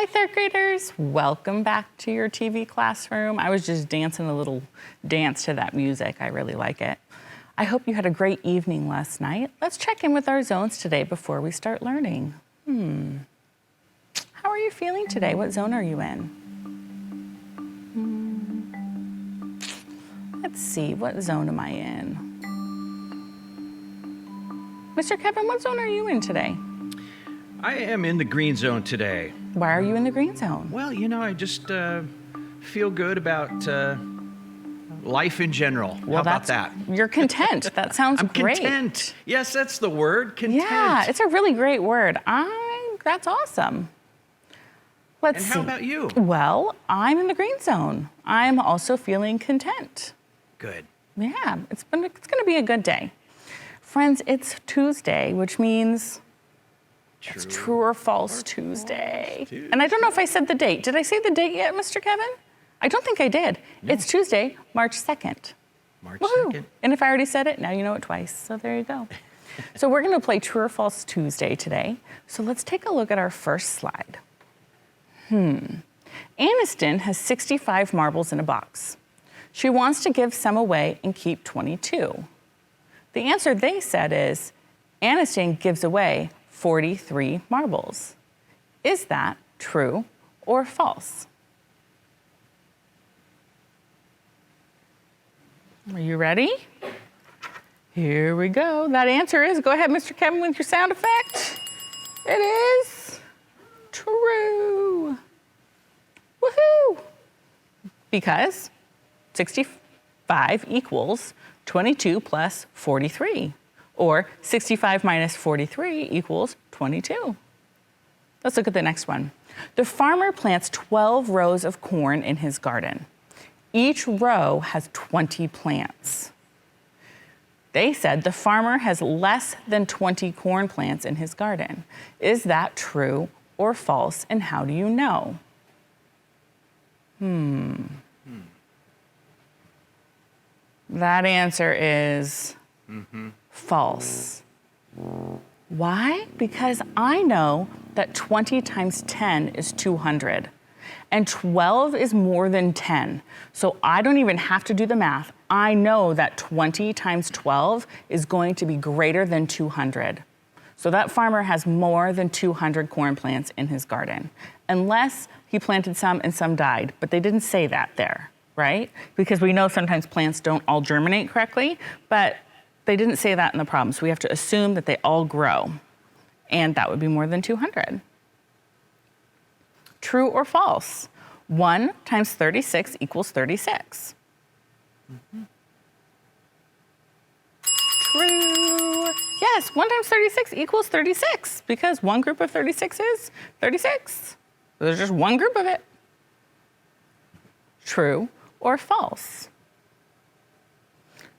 Hi, third graders. Welcome back to your TV classroom. I was just dancing a little dance to that music. I really like it. I hope you had a great evening last night. Let's check in with our zones today before we start learning. How are you feeling today? What zone are you in? Let's see, what zone am I in? Mr. Kevin, what zone are you in today? I am in the green zone today. Why are you in the green zone? Well, you know, I just feel good about life in general. Well, How about that? You're content. That sounds I'm great. content. Yes, that's the word, content. Yeah, it's a really great word. That's awesome. Let's And see. how about you? Well, I'm in the green zone. I'm also feeling content. Good. Yeah, it's going to be a good day. Friends, it's Tuesday, which means it's True or False Tuesday. And I don't know if I said the date. Did I say the date yet, Mr. Kevin? I don't think I did. No. It's Tuesday, March 2nd. March Woohoo. 2nd. And if I already said it, now you know it twice. So there you go. So we're going to play True or False Tuesday today. So let's take a look at our first slide. Aniston has 65 marbles in a box. She wants to give some away and keep 22. The answer they said is, Aniston gives away 43 marbles. Is that true or false? Are you ready? Here we go. That answer is, go ahead, Mr. Kevin, with your sound effect. It is true. Woohoo! Because 65 equals 22 plus 43. Or 65 minus 43 equals 22. Let's look at the next one. The farmer plants 12 rows of corn in his garden. Each row has 20 plants. They said the farmer has less than 20 corn plants in his garden. Is that true or false, and how do you know? That answer is false. Why? Because I know that 20 times 10 is 200, and 12 is more than 10. So I don't even have to do the math. I know that 20 times 12 is going to be greater than 200. So that farmer has more than 200 corn plants in his garden, unless he planted some and some died, but they didn't say that there, right? Because we know sometimes plants don't all germinate correctly, but they didn't say that in the problem, so we have to assume that they all grow, and that would be more than 200. True or false? 1 times 36 equals 36. True. Yes, 1 times 36 equals 36, because one group of 36 is 36. There's just one group of it. True or false?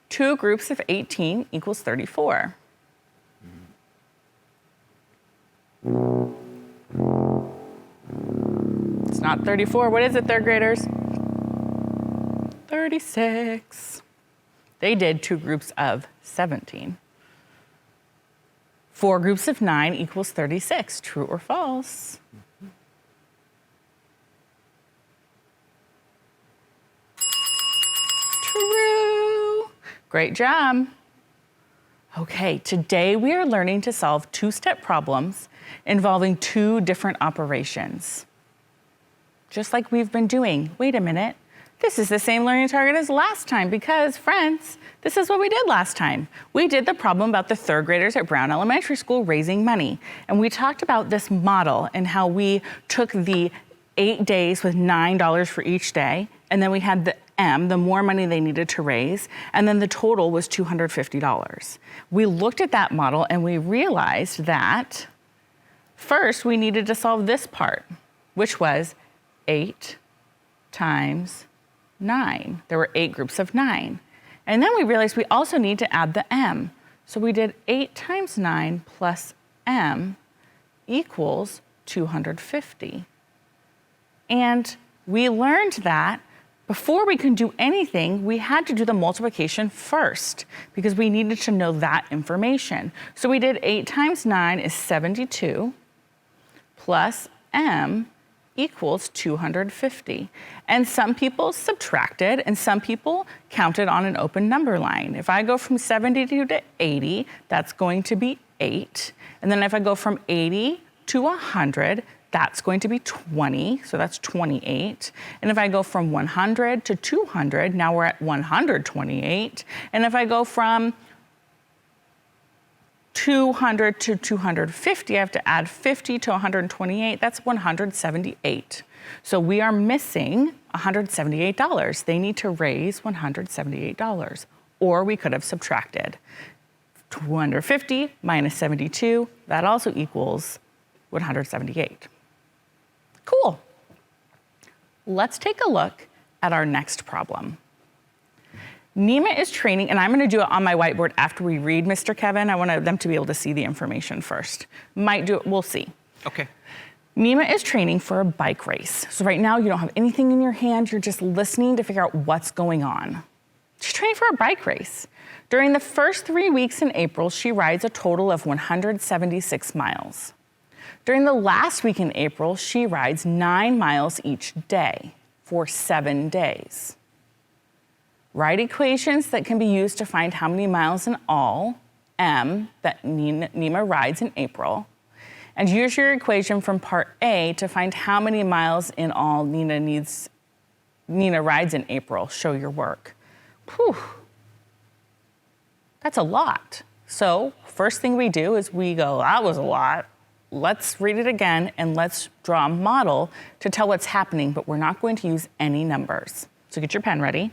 2 groups of 18 equals 34. It's not 34. What is it, third graders? 36. They did 2 groups of 17. 4 groups of 9 equals 36. True or false? True. Great job. Okay, today we are learning to solve 2-step problems involving 2 different operations. Just like we've been doing. Wait a minute. This is the same learning target as last time because, friends, this is what we did last time. We did the problem about the 3rd graders at Brown Elementary School raising money. And we talked about this model and how we took the 8 days with $9 for each day, and then we had the M, the more money they needed to raise, and then the total was $250. We looked at that model and we realized that first we needed to solve this part, which was 8 times 9. There were 8 groups of 9. And then we realized we also need to add the M. So we did 8 times 9 plus M equals 250. And we learned that before we could do anything, we had to do the multiplication first because we needed to know that information. So we did 8 times 9 is 72 plus M equals 250. And some people subtracted and some people counted on an open number line. If I go from 72 to 80, that's going to be 8. And then if I go from 80 to 100, that's going to be 20, so that's 28. And if I go from 100 to 200, now we're at 128. And if I go from 200 to 250, I have to add 50 to 128, that's 178. So we are missing $178. They need to raise $178. Or we could have subtracted 250 minus 72, that also equals 178. Cool. Let's take a look at our next problem. Nima is training, and I'm going to do it on my whiteboard after we read Mr. Kevin. I want them to be able to see the information first. Might do it, we'll see. Okay. Nima is training for a bike race. So right now you don't have anything in your hand, you're just listening to figure out what's going on. She's training for a bike race. During the first 3 weeks in April, she rides a total of 176 miles. During the last week in April, she rides 9 miles each day for 7 days. Write equations that can be used to find how many miles in all, M, that Nima rides in April. And use your equation from part A to find how many miles in all Nina rides in April. Show your work. Whew. That's a lot. So first thing we do is we go, that was a lot. Let's read it again and let's draw a model to tell what's happening, but we're not going to use any numbers. So get your pen ready.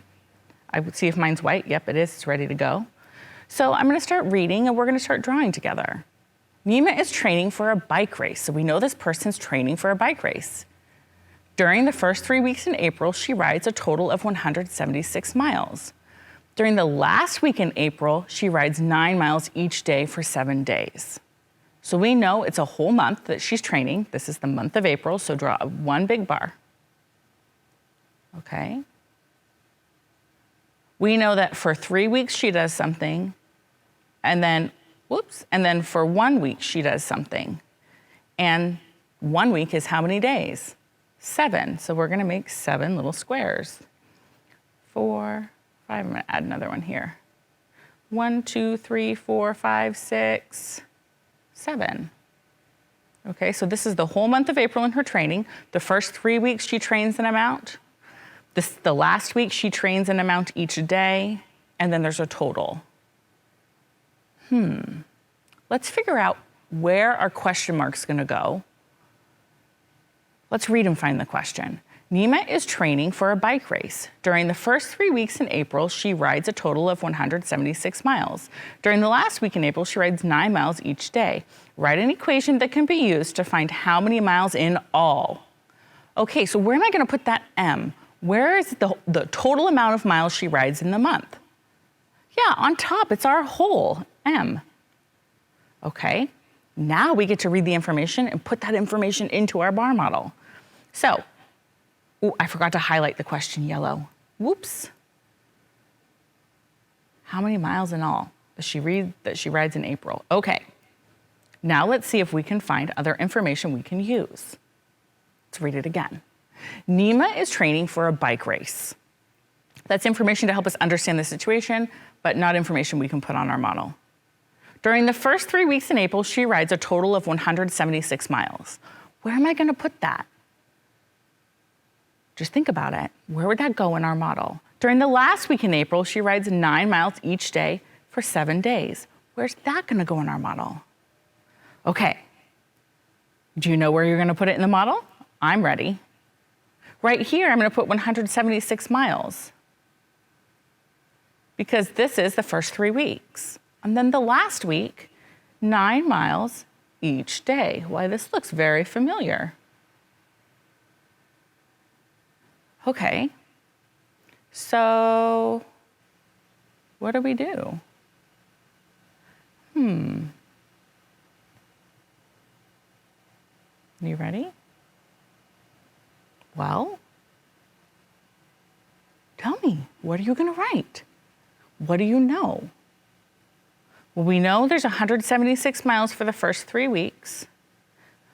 I would see if mine's white. Yep, it is. It's ready to go. So I'm going to start reading and we're going to start drawing together. Nima is training for a bike race. So we know this person's training for a bike race. During the first 3 weeks in April, she rides a total of 176 miles. During the last week in April, she rides 9 miles each day for 7 days. So we know it's a whole month that she's training. This is the month of April, so draw one big bar. Okay. We know that for 3 weeks she does something, and then for 1 week she does something. And 1 week is how many days? 7. So we're gonna make 7 little squares. 4, 5, I'm gonna add another one here. 1, 2, 3, 4, 5, 6, 7. Okay, so this is the whole month of April in her training. The first 3 weeks she trains an amount. The last week she trains an amount each day, and then there's a total. Let's figure out where our question mark's gonna go. Let's read and find the question. Nima is training for a bike race. During the first 3 weeks in April, she rides a total of 176 miles. During the last week in April, she rides 9 miles each day. Write an equation that can be used to find how many miles in all. Okay, so where am I gonna put that M? Where is the total amount of miles she rides in the month? Yeah, on top, it's our whole M. Okay, now we get to read the information and put that information into our bar model. So, I forgot to highlight the question yellow. Whoops. How many miles in all does she rides in April? Okay, now let's see if we can find other information we can use. Let's read it again. Nima is training for a bike race. That's information to help us understand the situation, but not information we can put on our model. During the first 3 weeks in April, she rides a total of 176 miles. Where am I gonna put that? Just think about it. Where would that go in our model? During the last week in April, she rides 9 miles each day for 7 days. Where's that gonna go in our model? Okay, do you know where you're gonna put it in the model? I'm ready. Right here, I'm gonna put 176 miles because this is the first 3 weeks. And then the last week, 9 miles each day. Why, this looks very familiar. Okay, so what do we do? You ready? Well, tell me, what are you gonna write? What do you know? Well, we know there's 176 miles for the first 3 weeks.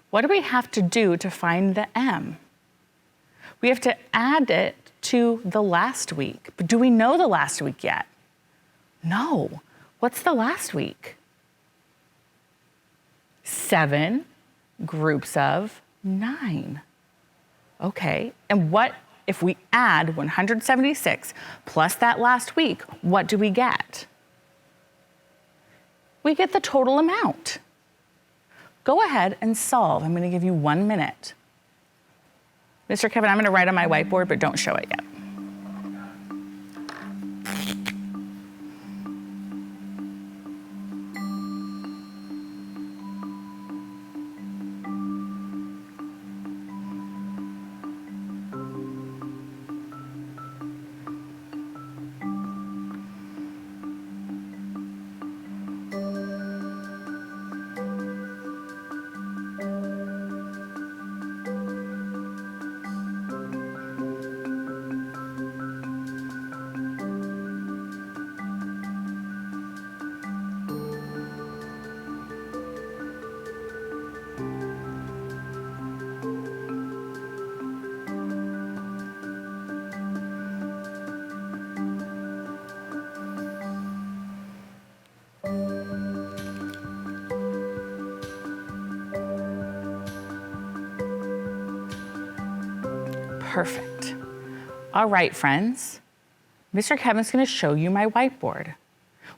What do we have to do to find the M? We have to add it to the last week. But do we know the last week yet? No. What's the last week? 7 groups of 9. Okay, and what if we add 176 plus that last week, what do we get? We get the total amount. Go ahead and solve. I'm gonna give you 1 minute. Mr. Kevin, I'm gonna write on my whiteboard, but don't show it yet. Perfect. All right, friends. Mr. Kevin's gonna show you my whiteboard.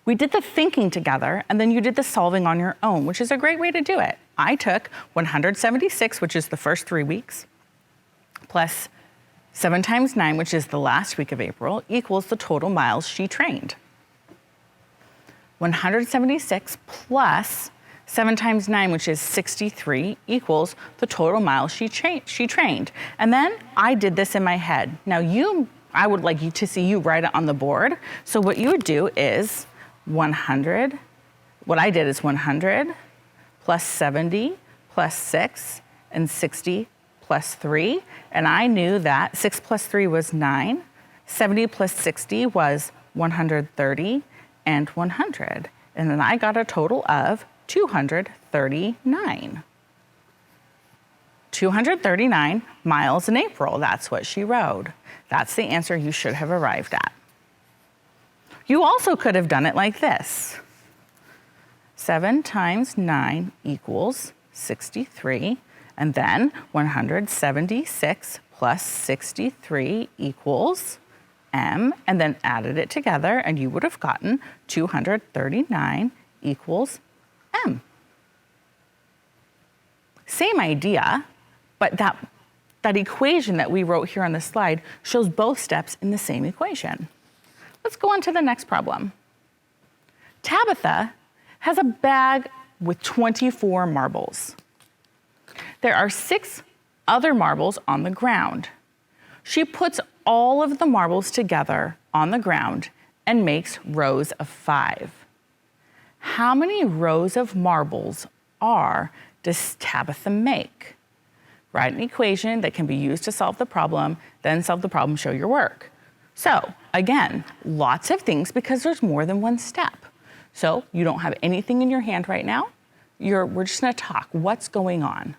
We did the thinking together, and then you did the solving on your own, which is a great way to do it. I took 176, which is the first 3 weeks, plus 7 times 9, which is the last week of April, equals the total miles she trained. 176 plus 7 times 9, which is 63, equals the total miles she trained. And then I did this in my head. Now I would like you to see you write it on the board. So what you would do is 100, what I did is 100 plus 70 plus 6 and 60 plus 3. And I knew that 6 plus 3 was 9, 70 plus 60 was 130, and 100. And then I got a total of 239. 239 miles in April, that's what she rode. That's the answer you should have arrived at. You also could have done it like this. 7 times 9 equals 63, and then 176 plus 63 equals M, and then added it together, and you would have gotten 239 equals M. Same idea, but that equation that we wrote here on the slide shows both steps in the same equation. Let's go on to the next problem. Tabitha has a bag with 24 marbles. There are 6 other marbles on the ground. She puts all of the marbles together on the ground and makes rows of 5. How many rows of marbles does Tabitha make? Write an equation that can be used to solve the problem, then solve the problem, show your work. So again, lots of things because there's more than one step. So you don't have anything in your hand right now. We're just gonna talk. What's going on?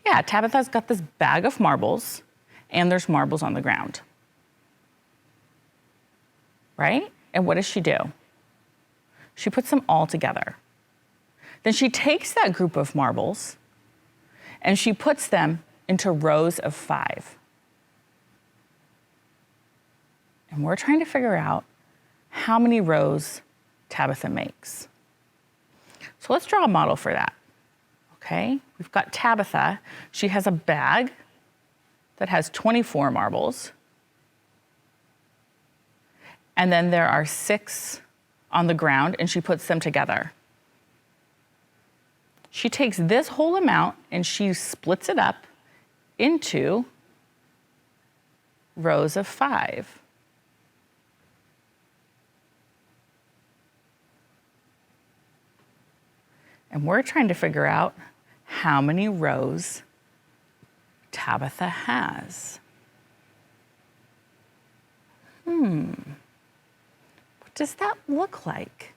Yeah, Tabitha's got this bag of marbles and there's marbles on the ground. Right? And what does she do? She puts them all together. Then she takes that group of marbles and she puts them into rows of 5. And we're trying to figure out how many rows Tabitha makes. So let's draw a model for that, okay? We've got Tabitha. She has a bag that has 24 marbles. And then there are 6 on the ground, and she puts them together. She takes this whole amount and she splits it up into rows of 5. And we're trying to figure out how many rows Tabitha has. What does that look like?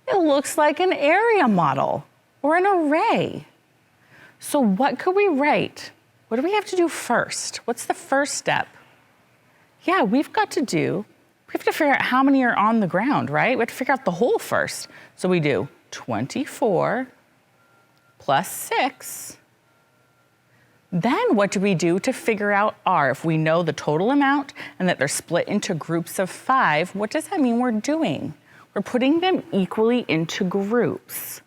It looks like an area model or an array. So what could we write what do we have to do first? What's the first step? Yeah, we have to figure out how many are on the ground, right? We have to figure out the whole first. So we do 24 plus 6. Then what do we do to figure out R? If we know the total amount and that they're split into groups of 5, what does that mean we're doing? We're putting them equally into groups.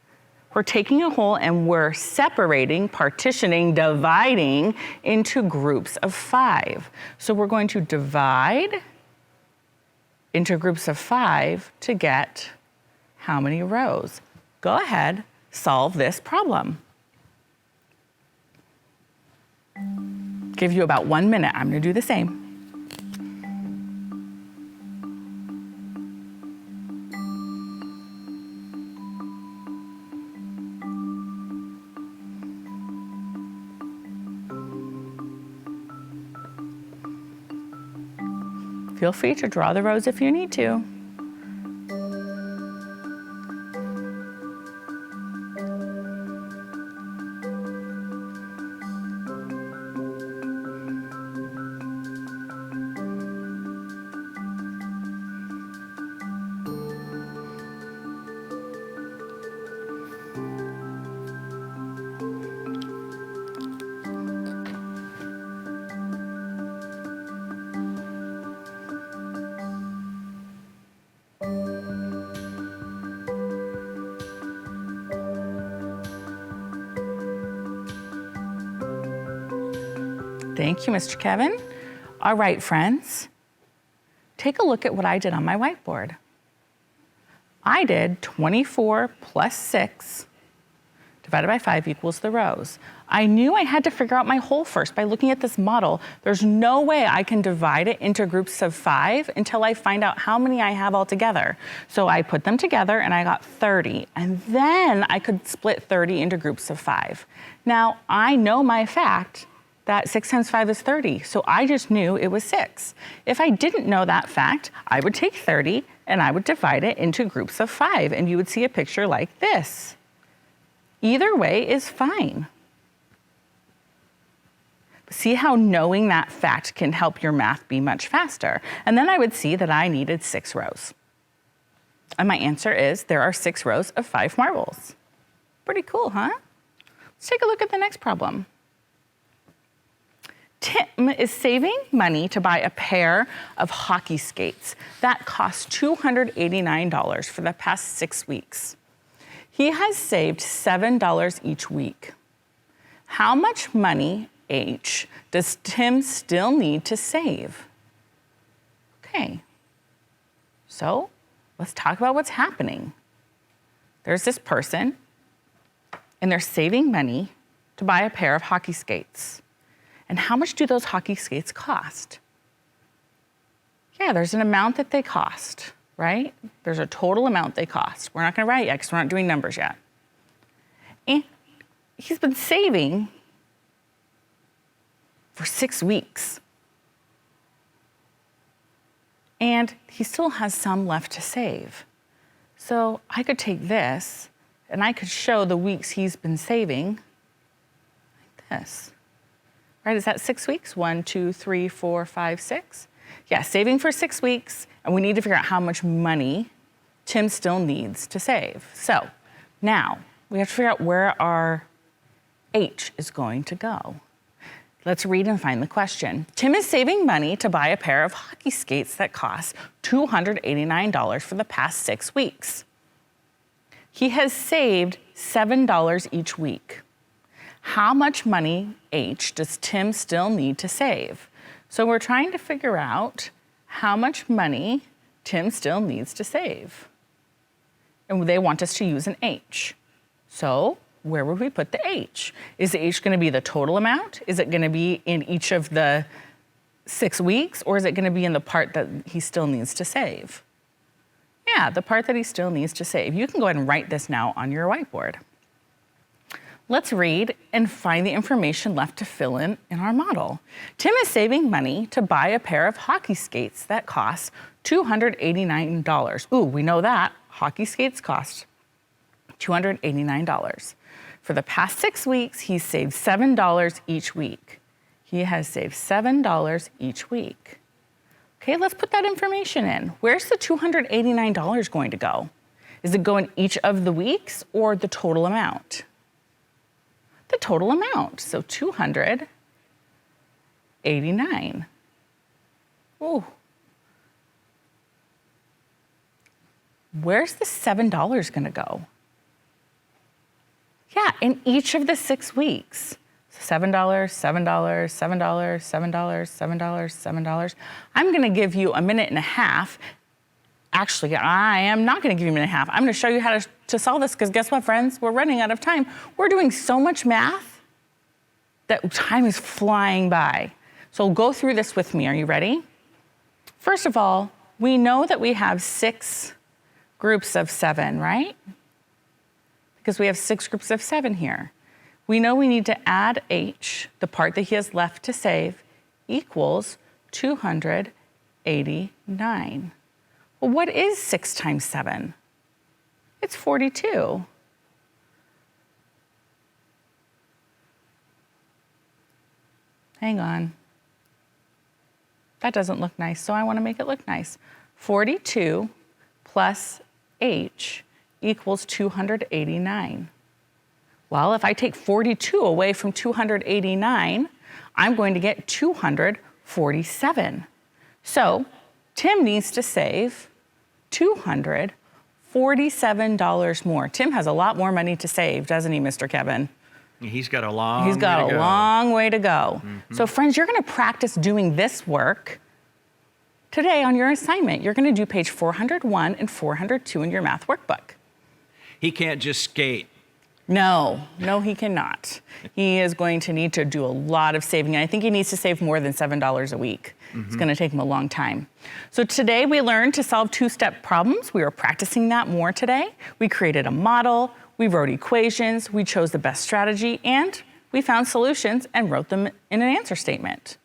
We're taking a whole and we're separating, partitioning, dividing into groups of 5. So we're going to divide into groups of 5 to get how many rows? Go ahead, solve this problem. Give you about 1 minute. I'm going to do the same. Feel free to draw the rows if you need to. Thank you, Mr. Kevin. All right, friends, take a look at what I did on my whiteboard. I did 24 plus 6 divided by 5 equals the rows. I knew I had to figure out my whole first by looking at this model. There's no way I can divide it into groups of 5 until I find out how many I have altogether. So I put them together and I got 30. And then I could split 30 into groups of 5. Now, I know my fact that 6 times 5 is 30, so I just knew it was 6. If I didn't know that fact, I would take 30 and I would divide it into groups of 5, and you would see a picture like this. Either way is fine. See how knowing that fact can help your math be much faster. And then I would see that I needed 6 rows. And my answer is there are 6 rows of 5 marbles. Pretty cool, huh? Let's take a look at the next problem. Tim is saving money to buy a pair of hockey skates that cost $289 for the past 6 weeks. He has saved $7 each week. How much money, H, does Tim still need to save? Okay, so let's talk about what's happening. There's this person, and they're saving money to buy a pair of hockey skates. And how much do those hockey skates cost? Yeah, there's an amount that they cost, right? There's a total amount they cost. We're not gonna write it yet because we're not doing numbers yet. And he's been saving for 6 weeks. And he still has some left to save. So I could take this and I could show the weeks he's been saving like this. Right, is that 6 weeks? 1, 2, 3, 4, 5, 6. Yeah, saving for 6 weeks, and we need to figure out how much money Tim still needs to save. So now we have to figure out where our H is going to go. Let's read and find the question. Tim is saving money to buy a pair of hockey skates that cost $289 for the past 6 weeks. He has saved $7 each week. How much money, H, does Tim still need to save? So we're trying to figure out how much money Tim still needs to save. And they want us to use an H. So where would we put the H? Is the H gonna be the total amount? Is it gonna be in each of the 6 weeks? Or is it gonna be in the part that he still needs to save? Yeah, the part that he still needs to save. You can go ahead and write this now on your whiteboard. Let's read and find the information left to fill in our model. Tim is saving money to buy a pair of hockey skates that cost $289. Ooh, we know that. Hockey skates cost $289. For the past 6 weeks, he's saved $7 each week. He has saved $7 each week. Okay, let's put that information in. Where's the $289 going to go? Is it going each of the weeks or the total amount? The total amount, so 289. Ooh. Where's the $7 gonna go? Yeah, in each of the 6 weeks. $7, $7, $7, $7, $7, $7. I'm gonna give you a minute and a half. Actually, I am not gonna give you a minute and a half. I'm gonna show you how to solve this, because guess what, friends? We're running out of time. We're doing so much math that time is flying by. So go through this with me. Are you ready? First of all, we know that we have 6 groups of 7, right? Because we have 6 groups of 7 here. We know we need to add H, the part that he has left to save, equals 289. Well, what is 6 times 7? It's 42. Hang on. That doesn't look nice, so I want to make it look nice. 42 plus H equals 289. Well, if I take 42 away from 289, I'm going to get 247. So Tim needs to save $247 more. Tim has a lot more money to save, doesn't he, Mr. Kevin? He's got a long long way to go. So friends, you're gonna practice doing this work today on your assignment. You're gonna do page 401 and 402 in your math workbook. He can't just skate. No, he cannot. He is going to need to do a lot of saving. And I think he needs to save more than $7 a week. It's gonna take him a long time. So today we learned to solve 2-step problems. We were practicing that more today. We created a model, we wrote equations, we chose the best strategy, and we found solutions and wrote them in an answer statement.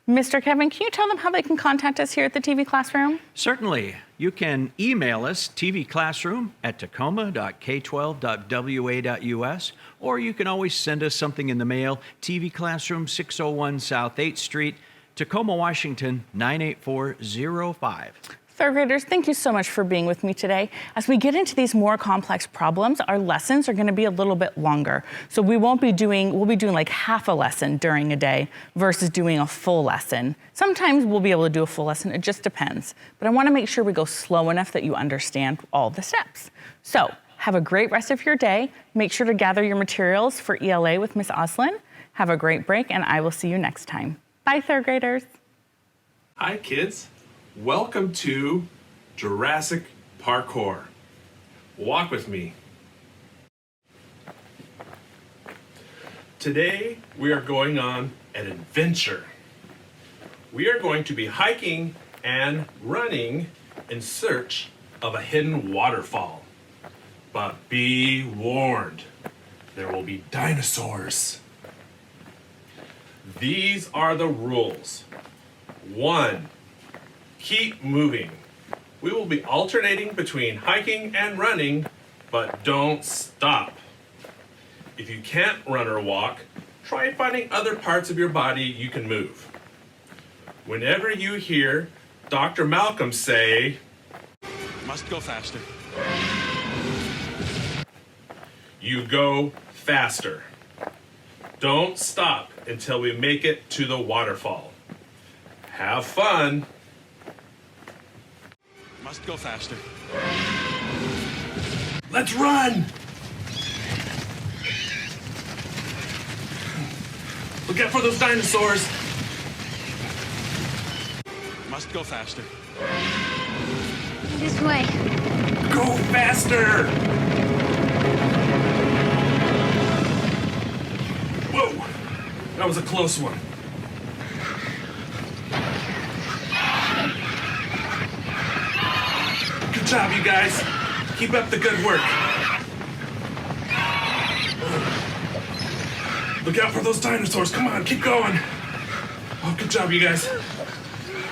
Mr. Kevin, can you tell them how they can contact us here at the TV Classroom? Certainly. You can email us, tvclassroom@tacoma.k12.wa.us, or you can always send us something in the mail, TV Classroom, 601 South 8th Street, Tacoma, Washington, 98405. Third graders, thank you so much for being with me today. As we get into these more complex problems, our lessons are gonna be a little bit longer. So we'll be doing like half a lesson during a day versus doing a full lesson. Sometimes we'll be able to do a full lesson, it just depends. But I wanna make sure we go slow enough that you understand all the steps. So have a great rest of your day. Make sure to gather your materials for ELA with Miss Oslin. Have a great break, and I will see you next time. Bye, third graders. Hi, kids. Welcome to Jurassic Parkour. Walk with me. Today, we are going on an adventure. We are going to be hiking and running in search of a hidden waterfall. But be warned, there will be dinosaurs. These are the rules. 1. Keep moving. We will be alternating between hiking and running, but don't stop. If you can't run or walk, try finding other parts of your body you can move. Whenever you hear Dr. Malcolm say, "Must go faster," you go faster. Don't stop until we make it to the waterfall. Have fun. Must go faster. Let's run! Look out for those dinosaurs. Must go faster. This way. Go faster! Whoa! That was a close one. Good job, you guys. Keep up the good work. Look out for those dinosaurs. Come on, keep going. Oh, good job, you guys.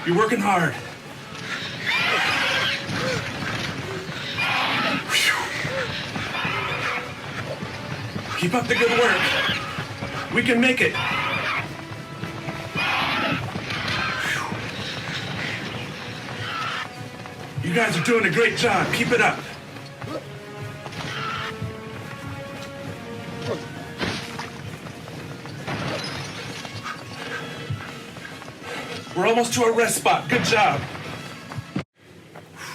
You're working hard. Whew. Keep up the good work. We can make it. You guys are doing a great job. Keep it up. We're almost to our rest spot. Good job.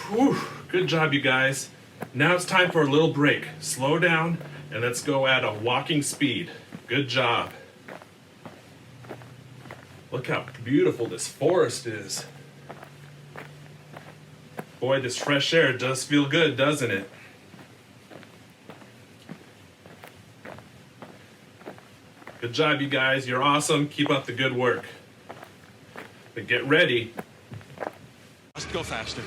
Whew. Good job, you guys. Now it's time for a little break. Slow down and let's go at a walking speed. Good job. Look how beautiful this forest is. Boy, this fresh air does feel good, doesn't it? Good job, you guys. You're awesome. Keep up the good work. But get ready. Must go faster.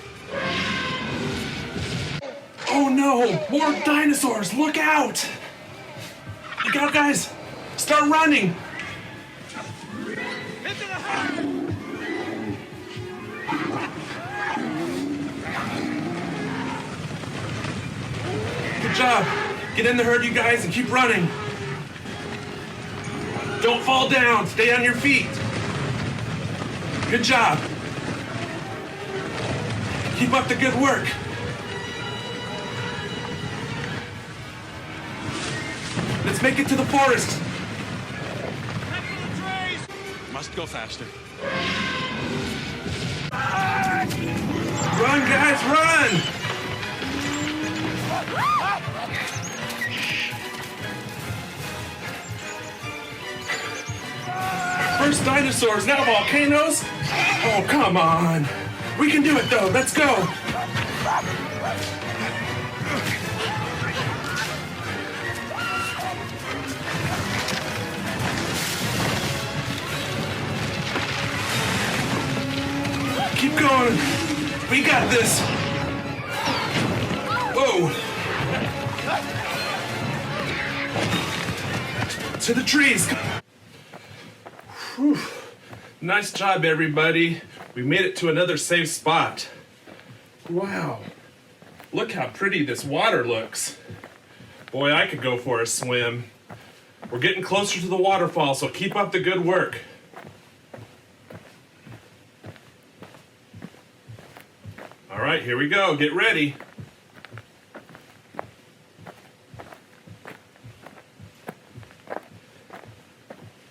Oh no! More dinosaurs! Look out! Look out, guys! Start running! Good job! Get in the herd, you guys, and keep running! Don't fall down! Stay on your feet! Good job! Keep up the good work! Let's make it to the forest! Must go faster. Run, guys, run! First dinosaurs, now volcanoes? Oh, come on. We can do it, though. Let's go. Keep going. We got this. Whoa. To the trees. Whew. Nice job, everybody. We made it to another safe spot. Wow. Look how pretty this water looks. Boy, I could go for a swim. We're getting closer to the waterfall, so keep up the good work. All right, here we go. Get ready.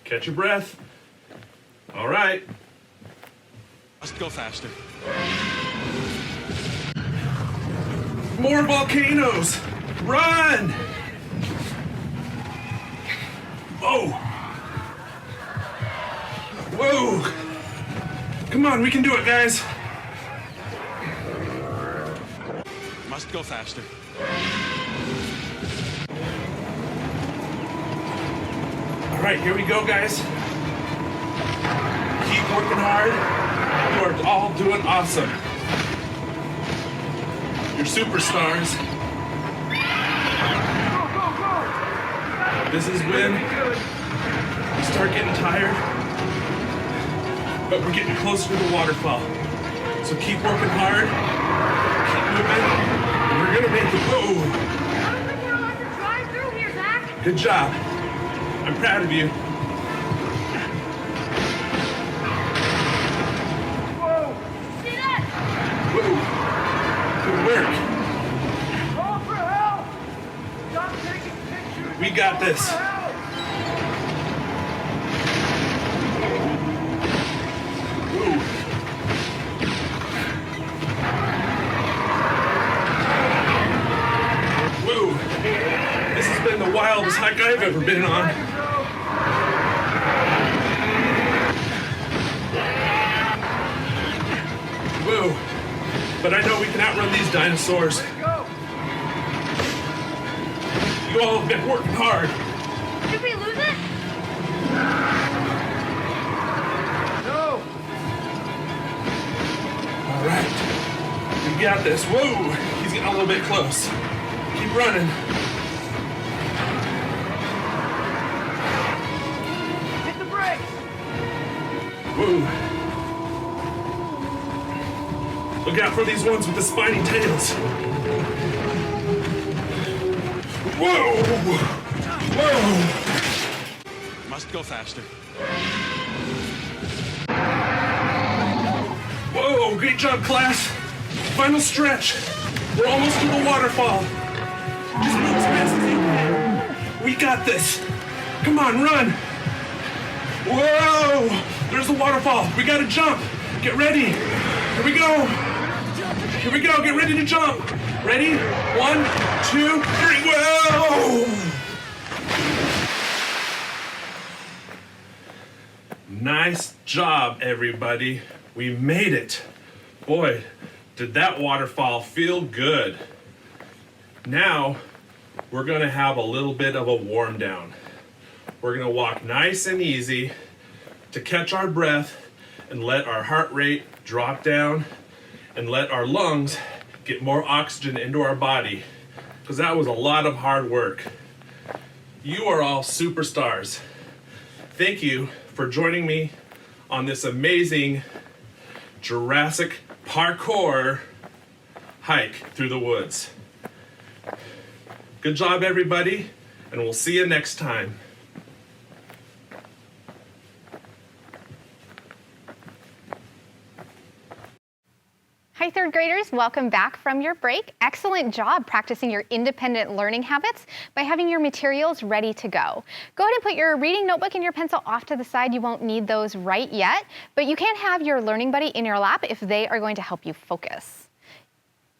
Catch your breath. All right. Must go faster. More volcanoes! Run! Whoa! Whoa! Come on, we can do it, guys. Must go faster. All right, here we go, guys. Keep working hard. You are all doing awesome. You're superstars. This is when we start getting tired, but we're getting closer to the waterfall. So keep working hard, keep moving, and we're gonna make it. Whoa! I don't think we're allowed to drive through here, Zach. Good job. I'm proud of you. See that? Whoa! Good work. Call for help! Stop taking pictures! We got this. Woo! This has been the wildest hike I've ever been on. Woo! But I know we can outrun these dinosaurs. Go! You all have been working hard. Did we lose it? No! All right. We got this. Whoa! He's getting a little bit close. Keep running. Hit the brakes! Whoa! Look out for these ones with the spiny tails. Whoa! Whoa! Must go faster. Whoa! Great job, class. Final stretch. We're almost to the waterfall. Just move as fast as you can. We got this. Come on, run. Whoa! There's the waterfall. We gotta jump. Get ready. Here we go. Here we go. Get ready to jump. Ready? 1, 2, 3. Whoa! Nice job, everybody. We made it. Boy, did that waterfall feel good. Now, we're gonna have a little bit of a warm down. We're gonna walk nice and easy to catch our breath and let our heart rate drop down and let our lungs get more oxygen into our body, because that was a lot of hard work. You are all superstars. Thank you for joining me on this amazing Jurassic parkour hike through the woods. Good job, everybody, and we'll see you next time. Hi, third graders. Welcome back from your break. Excellent job practicing your independent learning habits by having your materials ready to go. Go ahead and put your reading notebook and your pencil off to the side. You won't need those right yet, but you can have your learning buddy in your lap if they are going to help you focus.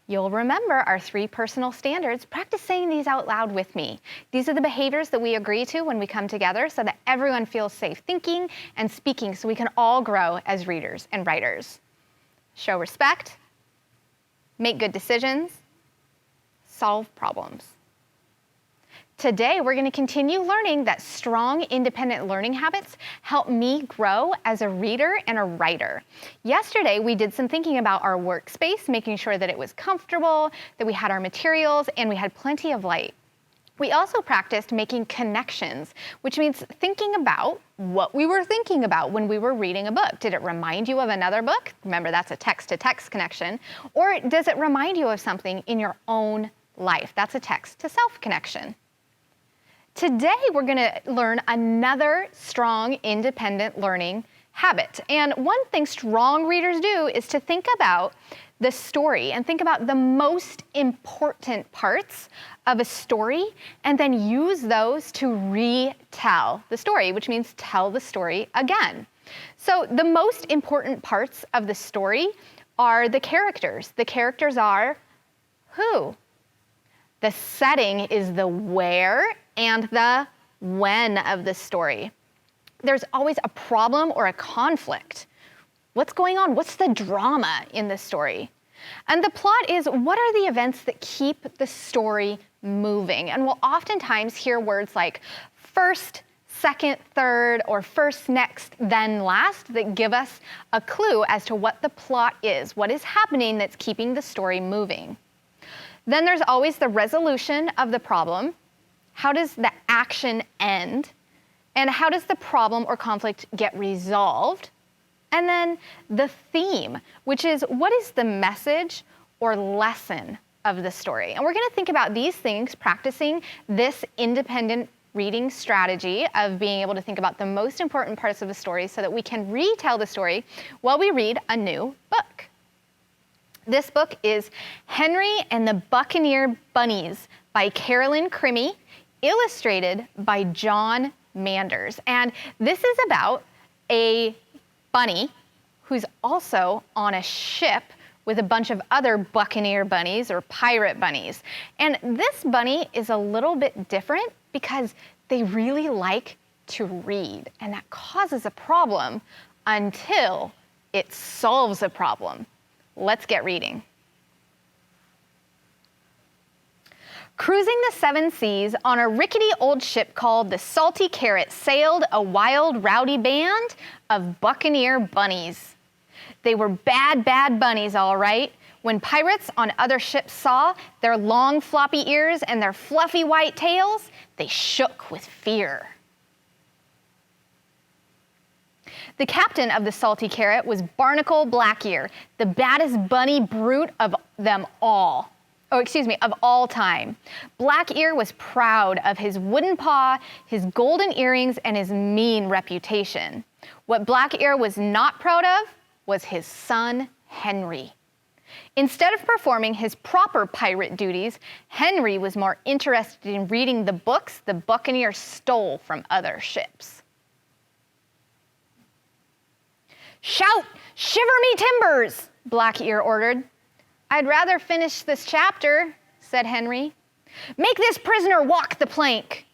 You'll remember our 3 personal standards. Practice saying these out loud with me. These are the behaviors that we agree to when we come together so that everyone feels safe thinking and speaking so we can all grow as readers and writers. Show respect. Make good decisions, solve problems. Today, we're going to continue learning that strong independent learning habits help me grow as a reader and a writer. Yesterday, we did some thinking about our workspace, making sure that it was comfortable, that we had our materials, and we had plenty of light. We also practiced making connections, which means thinking about what we were thinking about when we were reading a book. Did it remind you of another book? Remember, that's a text-to-text connection. Or does it remind you of something in your own life? That's a text-to-self connection. Today, we're going to learn another strong independent learning habit. And one thing strong readers do is to think about the story and think about the most important parts of a story and then use those to retell the story, which means tell the story again. So the most important parts of the story are the characters. The characters are who? The setting is the where and the when of the story. There's always a problem or a conflict. What's going on? What's the drama in the story? And the plot is, what are the events that keep the story moving? And we'll oftentimes hear words like first, second, third, or first, next, then last that give us a clue as to what the plot is, what is happening that's keeping the story moving. Then there's always the resolution of the problem. How does the action end? And how does the problem or conflict get resolved? And then the theme, which is what is the message or lesson of the story? And we're going to think about these things, practicing this independent reading strategy of being able to think about the most important parts of the story so that we can retell the story while we read a new book. This book is Henry and the Buccaneer Bunnies by Carolyn Crimi, illustrated by John Manders. And this is about a bunny who's also on a ship with a bunch of other buccaneer bunnies or pirate bunnies. And this bunny is a little bit different because they really like to read, and that causes a problem until it solves a problem. Let's get reading. Cruising the 7 seas on a rickety old ship called the Salty Carrot sailed a wild, rowdy band of buccaneer bunnies. They were bad, bad bunnies, all right. When pirates on other ships saw their long, floppy ears and their fluffy white tails, they shook with fear. The captain of the Salty Carrot was Barnacle Blackear, the baddest bunny brute of them all. Of all time. Blackear was proud of his wooden paw, his golden earrings, and his mean reputation. What Blackear was not proud of was his son, Henry. Instead of performing his proper pirate duties, Henry was more interested in reading the books the buccaneer stole from other ships. "Shout, shiver me timbers," Black-Ear ordered. "I'd rather finish this chapter," said Henry. "Make this prisoner walk the plank."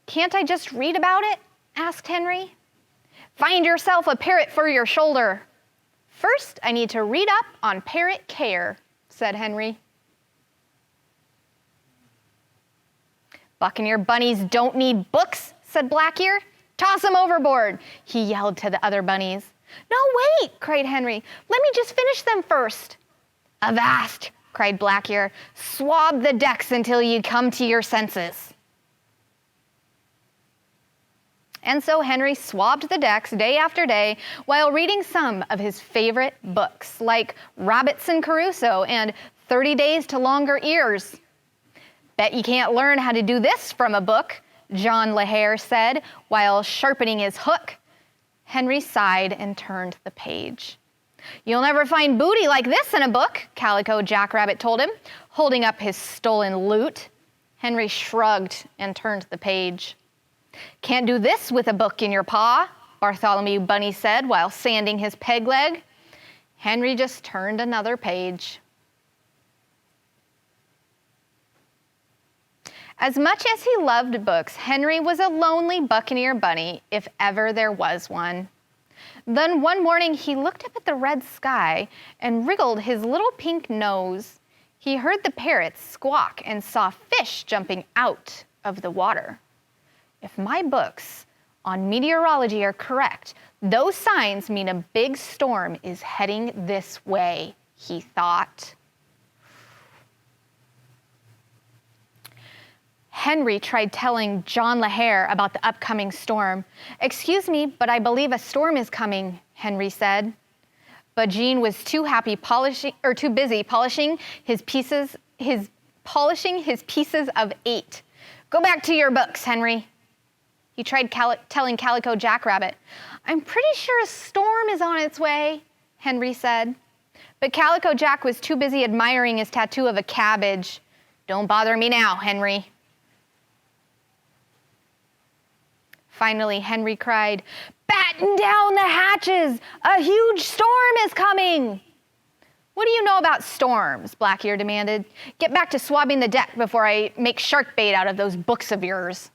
"Can't I just read about it?" asked Henry. "Find yourself a parrot for your shoulder." "First, I need to read up on parrot care," said Henry. "Buccaneer bunnies don't need books," said Black-Ear. "Toss them overboard," he yelled to the other bunnies. "No, wait," cried Henry. "Let me just finish them first." "Avast," cried Black-Ear. "Swab the decks until you come to your senses." And so Henry swabbed the decks day after day while reading some of his favorite books, like Robinson Crusoe and 30 Days to Longer Ears. "Bet you can't learn how to do this from a book," John LaHare said while sharpening his hook. Henry sighed and turned the page. "You'll never find booty like this in a book," Calico Jackrabbit told him, holding up his stolen loot. Henry shrugged and turned the page. "Can't do this with a book in your paw," Bartholomew Bunny said while sanding his peg leg. Henry just turned another page. As much as he loved books, Henry was a lonely buccaneer bunny, if ever there was one. Then one morning he looked up at the red sky and wriggled his little pink nose. He heard the parrots squawk and saw fish jumping out of the water. If my books on meteorology are correct, those signs mean a big storm is heading this way, he thought. Henry tried telling John LaHare about the upcoming storm. "Excuse me, but I believe a storm is coming," Henry said. But Jean was too busy polishing his pieces of 8. "Go back to your books, Henry." He tried telling Calico Jackrabbit. "I'm pretty sure a storm is on its way," Henry said. But Calico Jack was too busy admiring his tattoo of a cabbage. "Don't bother me now, Henry." Finally, Henry cried, "Batten down the hatches! A huge storm is coming!" "What do you know about storms?" Black-Ear demanded. "Get back to swabbing the deck before I make shark bait out of those books of yours."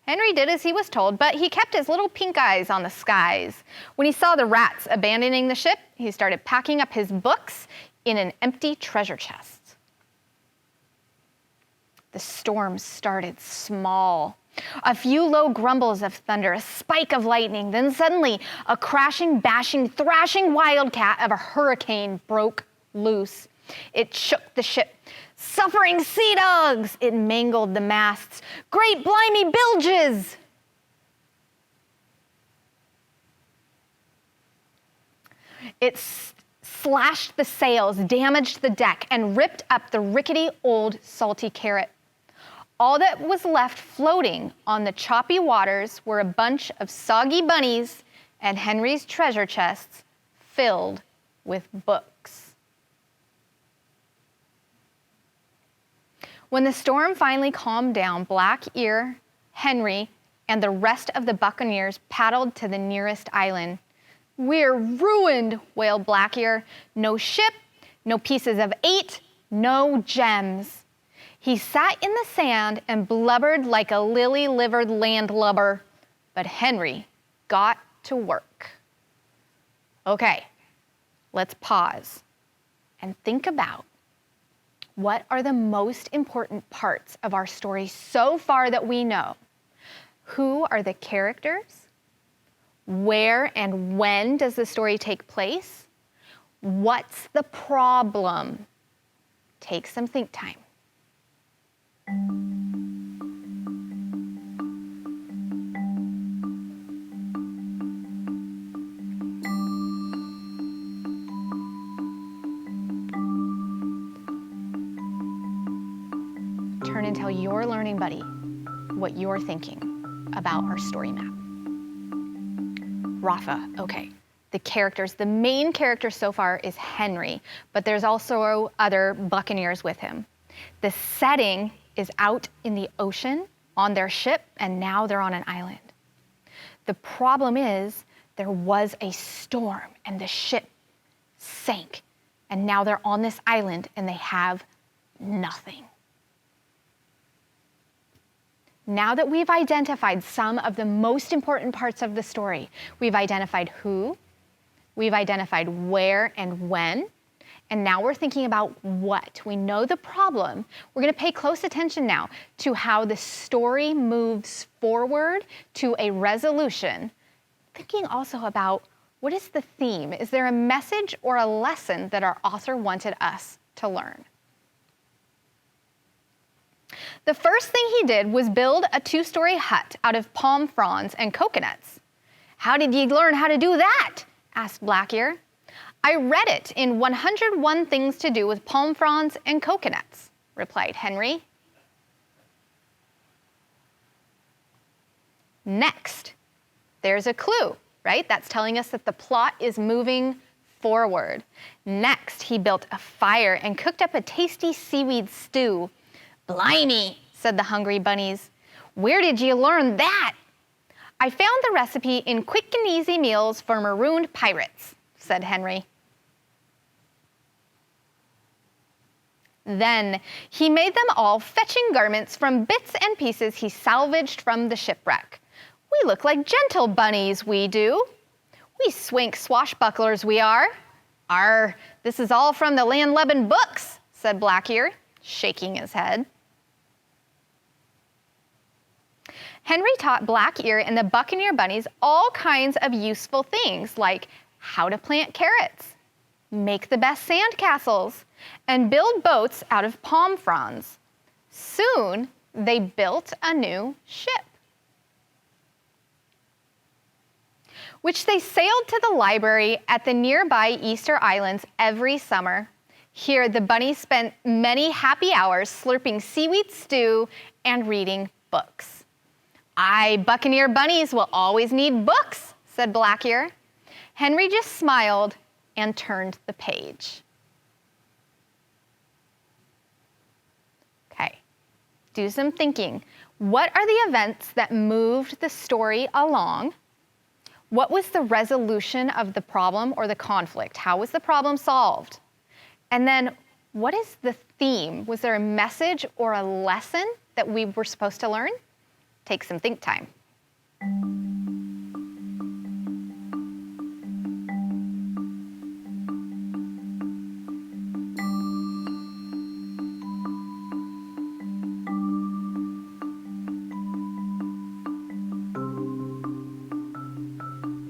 Henry did as he was told, but he kept his little pink eyes on the skies. When he saw the rats abandoning the ship, he started packing up his books in an empty treasure chest. The storm started small. A few low grumbles of thunder, a spike of lightning, then suddenly a crashing, bashing, thrashing wildcat of a hurricane broke loose. It shook the ship. "Suffering sea dogs!" It mangled the masts. "Great blimey bilges!" It slashed the sails, damaged the deck, and ripped up the rickety old salty carrot. All that was left floating on the choppy waters were a bunch of soggy bunnies and Henry's treasure chests filled with books. When the storm finally calmed down, Black-Ear, Henry, and the rest of the buccaneers paddled to the nearest island. "We're ruined," wailed Black-Ear. "No ship, no pieces of 8, no gems." He sat in the sand and blubbered like a lily-livered landlubber, but Henry got to work. Okay, let's pause and think about what are the most important parts of our story so far that we know. Who are the characters? Where and when does the story take place? What's the problem? Take some think time. Turn and tell your learning buddy what you're thinking about our story map. Rafa, okay, the characters. The main character so far is Henry, but there's also other Buccaneers with him. The setting is out in the ocean on their ship, and now they're on an island. The problem is there was a storm and the ship sank, and now they're on this island and they have nothing. Now that we've identified some of the most important parts of the story, we've identified who, we've identified where and when, and now we're thinking about what. We know the problem. We're going to pay close attention now to how the story moves forward to a resolution, thinking also about what is the theme? Is there a message or a lesson that our author wanted us to learn? The first thing he did was build a 2-story hut out of palm fronds and coconuts. "How did you learn how to do that?" asked Blackear. "I read it in 101 Things to Do with Palm Fronds and Coconuts," replied Henry. Next, there's a clue, right? That's telling us that the plot is moving forward. Next, he built a fire and cooked up a tasty seaweed stew. "Blimey," said the hungry bunnies. "Where did you learn that?" "I found the recipe in Quick and Easy Meals for Marooned Pirates," said Henry. Then he made them all fetching garments from bits and pieces he salvaged from the shipwreck. "We look like gentle bunnies, we do. We swank swashbucklers, we are. Arr, this is all from the Landlubbin books," said Blackear, shaking his head. Henry taught Blackear and the Buccaneer bunnies all kinds of useful things, like how to plant carrots, make the best sandcastles, and build boats out of palm fronds. Soon, they built a new ship, which they sailed to the library at the nearby Easter Islands every summer. Here, the bunnies spent many happy hours slurping seaweed stew and reading books. "Aye, Buccaneer bunnies will always need books," said Blackear. Henry just smiled and turned the page. Okay, do some thinking. What are the events that moved the story along? What was the resolution of the problem or the conflict? How was the problem solved? And then, what is the theme? Was there a message or a lesson that we were supposed to learn? Take some think time.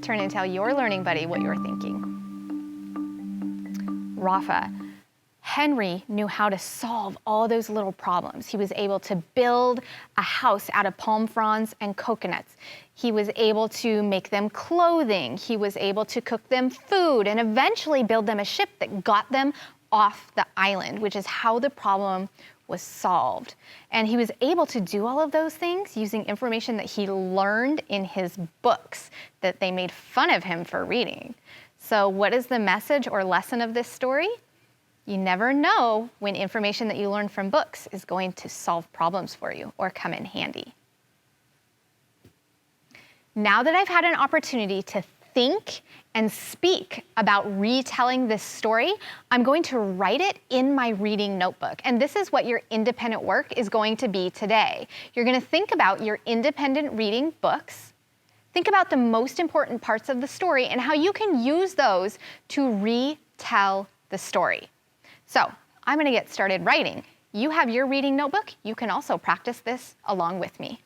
Turn and tell your learning buddy what you're thinking. Rafa, Henry knew how to solve all those little problems. He was able to build a house out of palm fronds and coconuts. He was able to make them clothing. He was able to cook them food and eventually build them a ship that got them off the island, which is how the problem was solved. And he was able to do all of those things using information that he learned in his books that they made fun of him for reading. So what is the message or lesson of this story? You never know when information that you learn from books is going to solve problems for you or come in handy. Now that I've had an opportunity to think and speak about retelling this story, I'm going to write it in my reading notebook. And this is what your independent work is going to be today. You're going to think about your independent reading books. Think about the most important parts of the story and how you can use those to retell the story. So I'm going to get started writing. You have your reading notebook. You can also practice this along with me.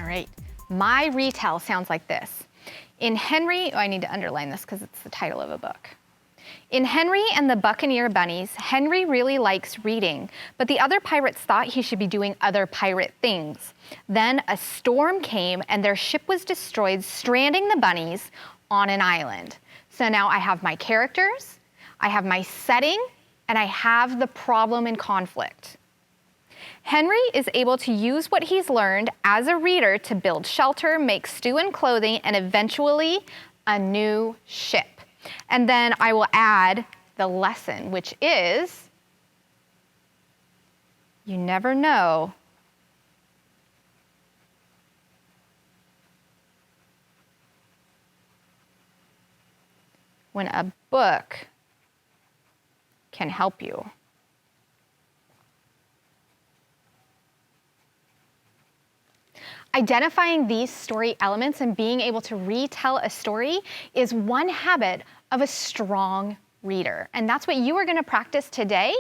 All right. My retell sounds like this. In Henry, I need to underline this because it's the title of a book. In Henry and the Buccaneer Bunnies, Henry really likes reading, but the other pirates thought he should be doing other pirate things. Then a storm came and their ship was destroyed, stranding the bunnies on an island. So now I have my characters, I have my setting, and I have the problem and conflict. Henry is able to use what he's learned as a reader to build shelter, make stew and clothing, and eventually a new ship. And then I will add the lesson, which is, you never know when a book can help you. Identifying these story elements and being able to retell a story is one habit of a strong reader. And that's what you are going to practice today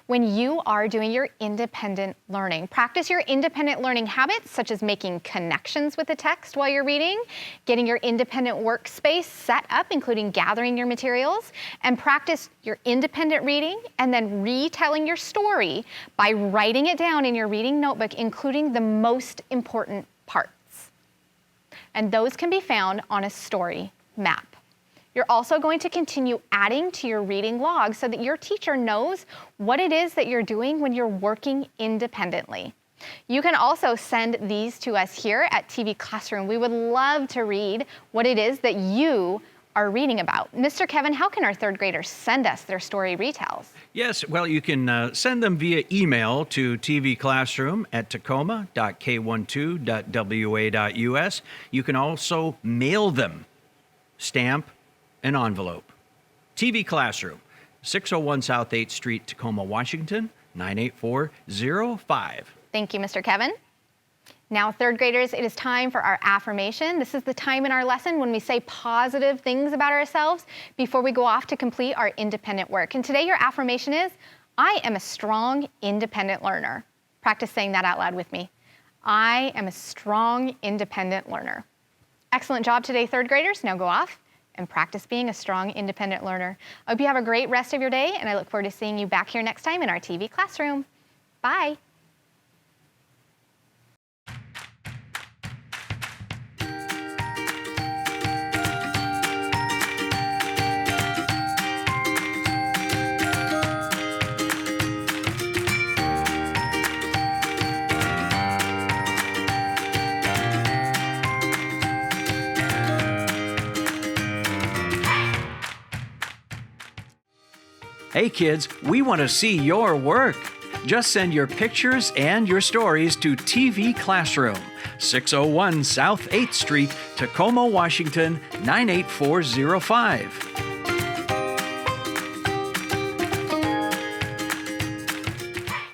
when you are doing your independent learning. Practice your independent learning habits, such as making connections with the text while you're reading, getting your independent workspace set up, including gathering your materials, and practice your independent reading and then retelling your story by writing it down in your reading notebook, including the most important parts. And those can be found on a story map. You're also going to continue adding to your reading log so that your teacher knows what it is that you're doing when you're working independently. You can also send these to us here at TV Classroom. We would love to read what it is that you are reading about. Mr. Kevin, how can our third graders send us their story retells? Yes, well, you can send them via email to tvclassroom@tacoma.k12.wa.us. You can also mail them, stamp, an envelope. TV Classroom, 601 South 8th Street, Tacoma, Washington, 98405. Thank you, Mr. Kevin. Now, third graders, it is time for our affirmation. This is the time in our lesson when we say positive things about ourselves before we go off to complete our independent work. And today your affirmation is, I am a strong, independent learner. Practice saying that out loud with me. I am a strong, independent learner. Excellent job today, third graders. Now go off and practice being a strong, independent learner. I hope you have a great rest of your day, and I look forward to seeing you back here next time in our TV Classroom. Bye. Hey kids, we want to see your work. Just send your pictures and your stories to TV Classroom, 601 South 8th Street, Tacoma, Washington, 98405.